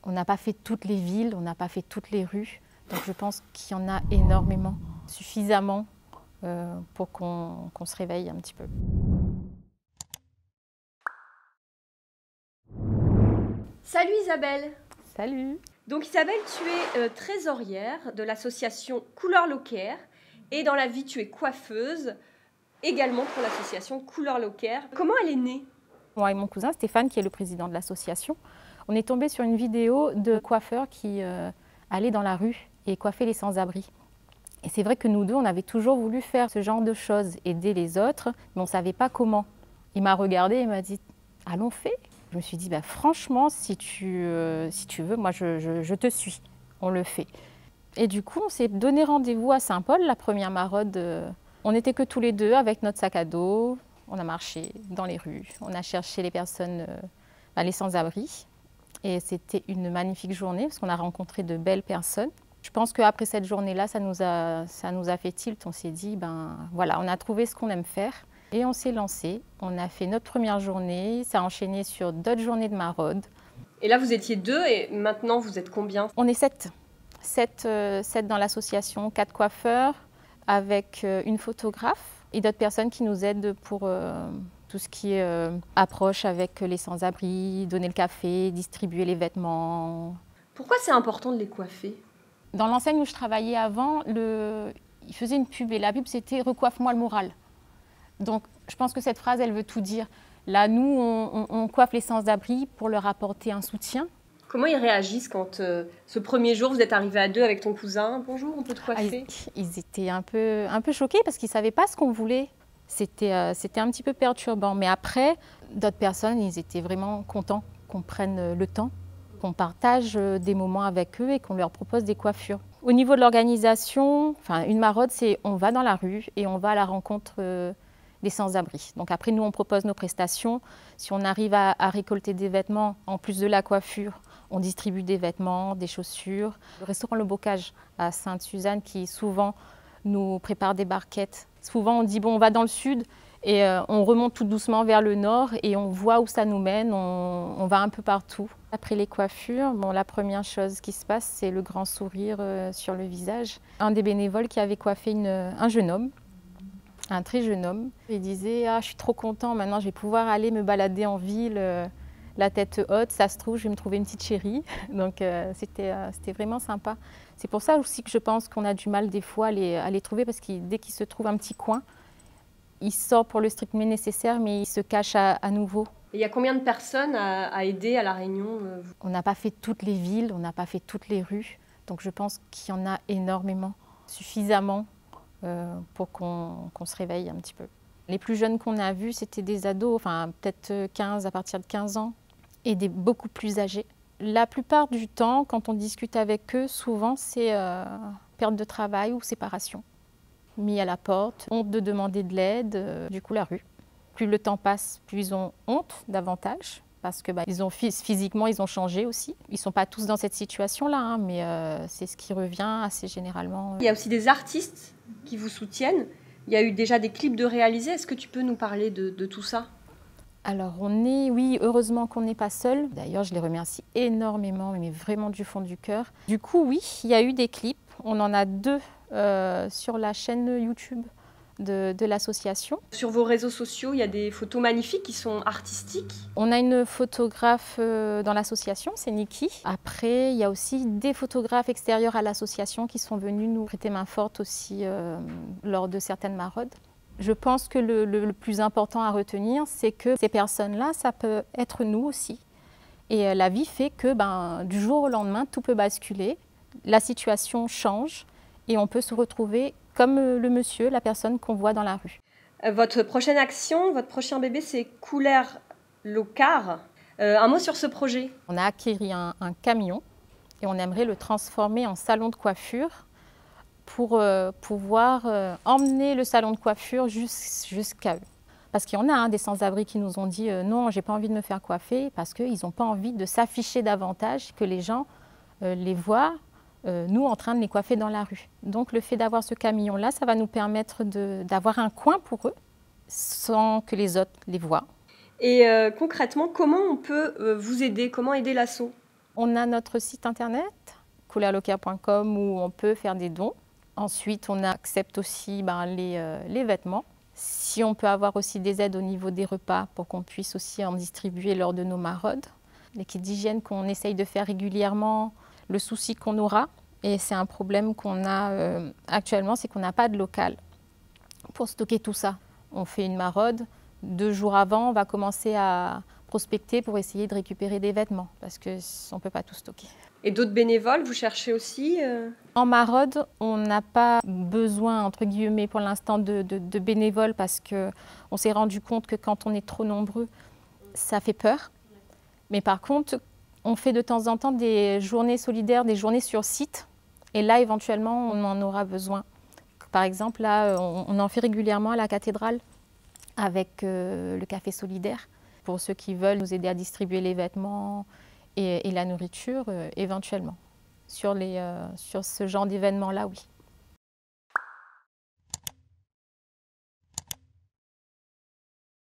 On n'a pas fait toutes les villes, on n'a pas fait toutes les rues. Donc je pense qu'il y en a énormément, suffisamment pour qu'on se réveille un petit peu. Salut Isabelle. Salut. Donc Isabelle, tu es trésorière de l'association Couleur Locaire et dans la vie tu es coiffeuse également pour l'association Couleur Locaire. Comment elle est née? Moi et mon cousin Stéphane, qui est le président de l'association, on est tombé sur une vidéo de coiffeurs qui allaient dans la rue et coiffaient les sans-abri. Et c'est vrai que nous deux, on avait toujours voulu faire ce genre de choses, aider les autres, mais on ne savait pas comment. Il m'a regardé et m'a dit « Allons, fais !» Je me suis dit bah, « Franchement, si tu veux, moi je te suis, on le fait. » Et du coup, on s'est donné rendez-vous à Saint-Paul, la première maraude. On n'était que tous les deux avec notre sac à dos. On a marché dans les rues, on a cherché les personnes, les sans-abri. Et c'était une magnifique journée parce qu'on a rencontré de belles personnes. Je pense qu'après cette journée-là, ça nous a fait tilt. On s'est dit, voilà, on a trouvé ce qu'on aime faire et on s'est lancé. On a fait notre première journée, ça a enchaîné sur d'autres journées de maraude. Et là, vous étiez 2 et maintenant, vous êtes combien? On est 7. 7 dans l'association, 4 coiffeurs avec une photographe et d'autres personnes qui nous aident pour tout ce qui est approche avec les sans-abri, donner le café, distribuer les vêtements. Pourquoi c'est important de les coiffer? Dans l'enseigne où je travaillais avant, ils faisaient une pub et la pub c'était « Recoiffe-moi le moral ». Donc je pense que cette phrase, elle veut tout dire. Là, nous, on coiffe les sans-abri pour leur apporter un soutien. Comment ils réagissent quand ce premier jour, vous êtes arrivés à 2 avec ton cousin? Bonjour, on peut te coiffer? Ils étaient un peu choqués parce qu'ils ne savaient pas ce qu'on voulait. C'était un petit peu perturbant. Mais après, d'autres personnes, ils étaient vraiment contents qu'on prenne le temps, qu'on partage des moments avec eux et qu'on leur propose des coiffures. Au niveau de l'organisation, une maraude, c'est on va dans la rue et on va à la rencontre des sans-abri. Donc après, nous, on propose nos prestations. Si on arrive à récolter des vêtements, en plus de la coiffure, on distribue des vêtements, des chaussures. Le restaurant Le Bocage à Sainte-Suzanne qui souvent nous prépare des barquettes. Souvent, on dit bon, on va dans le sud et on remonte tout doucement vers le nord et on voit où ça nous mène. On va un peu partout. Après les coiffures, la première chose qui se passe, c'est le grand sourire sur le visage. Un des bénévoles qui avait coiffé un jeune homme. Un très jeune homme. Il disait « Ah, je suis trop content, maintenant je vais pouvoir aller me balader en ville, la tête haute, ça se trouve, je vais me trouver une petite chérie. » Donc c'était vraiment sympa. C'est pour ça aussi que je pense qu'on a du mal des fois à les trouver, parce que dès qu'ils se trouvent un petit coin, ils sortent pour le strict nécessaire, mais ils se cachent à nouveau. Et il y a combien de personnes à aider à La Réunion? On n'a pas fait toutes les villes, on n'a pas fait toutes les rues, donc je pense qu'il y en a énormément, suffisamment. Pour qu'on se réveille un petit peu. Les plus jeunes qu'on a vus, c'était des ados, peut-être 15, à partir de 15 ans, et des beaucoup plus âgés. La plupart du temps, quand on discute avec eux, souvent c'est perte de travail ou séparation. Mis à la porte, honte de demander de l'aide, du coup la rue. Plus le temps passe, plus ils ont honte davantage. Parce que physiquement, ils ont changé aussi. Ils ne sont pas tous dans cette situation-là, mais c'est ce qui revient assez généralement. Il y a aussi des artistes qui vous soutiennent. Il y a eu déjà des clips de réalisés. Est-ce que tu peux nous parler de tout ça? Alors, oui, heureusement qu'on n'est pas seul. D'ailleurs, je les remercie énormément, mais vraiment du fond du cœur. Du coup, oui, il y a eu des clips. On en a 2 sur la chaîne YouTube de l'association. Sur vos réseaux sociaux, il y a des photos magnifiques qui sont artistiques. On a une photographe dans l'association, c'est Niki. Après, il y a aussi des photographes extérieurs à l'association qui sont venus nous prêter main forte aussi lors de certaines maraudes. Je pense que le plus important à retenir, c'est que ces personnes-là, ça peut être nous aussi. Et la vie fait que du jour au lendemain, tout peut basculer, la situation change et on peut se retrouver comme le monsieur, la personne qu'on voit dans la rue. Votre prochaine action, votre prochain bébé, c'est Couleur Locaire. Un mot sur ce projet? On a acquis un camion et on aimerait le transformer en salon de coiffure pour pouvoir emmener le salon de coiffure jusqu'à eux. Parce qu'il y en a des sans-abri qui nous ont dit non, j'ai pas envie de me faire coiffer parce qu'ils n'ont pas envie de s'afficher davantage, que les gens les voient. Nous en train de les coiffer dans la rue. Donc le fait d'avoir ce camion-là, ça va nous permettre d'avoir un coin pour eux, sans que les autres les voient. Et concrètement, comment on peut vous aider? Comment aider l'asso? On a notre site internet, couleur-locaire.com, où on peut faire des dons. Ensuite, on accepte aussi les vêtements. Si on peut avoir aussi des aides au niveau des repas pour qu'on puisse aussi en distribuer lors de nos maraudes. Les kits d'hygiène qu'on essaye de faire régulièrement, le souci qu'on aura, et c'est un problème qu'on a actuellement, c'est qu'on n'a pas de local pour stocker tout ça. On fait une maraude, 2 jours avant, on va commencer à prospecter pour essayer de récupérer des vêtements, parce qu'on ne peut pas tout stocker. Et d'autres bénévoles, vous cherchez aussi En maraude, on n'a pas besoin, entre guillemets, pour l'instant de bénévoles, parce qu'on s'est rendu compte que quand on est trop nombreux, ça fait peur. Mais par contre, on fait de temps en temps des journées solidaires, des journées sur site, et là, éventuellement, on en aura besoin. Par exemple, là, on en fait régulièrement à la cathédrale avec le café solidaire, pour ceux qui veulent nous aider à distribuer les vêtements et la nourriture, éventuellement. Sur ce genre d'événements-là, oui.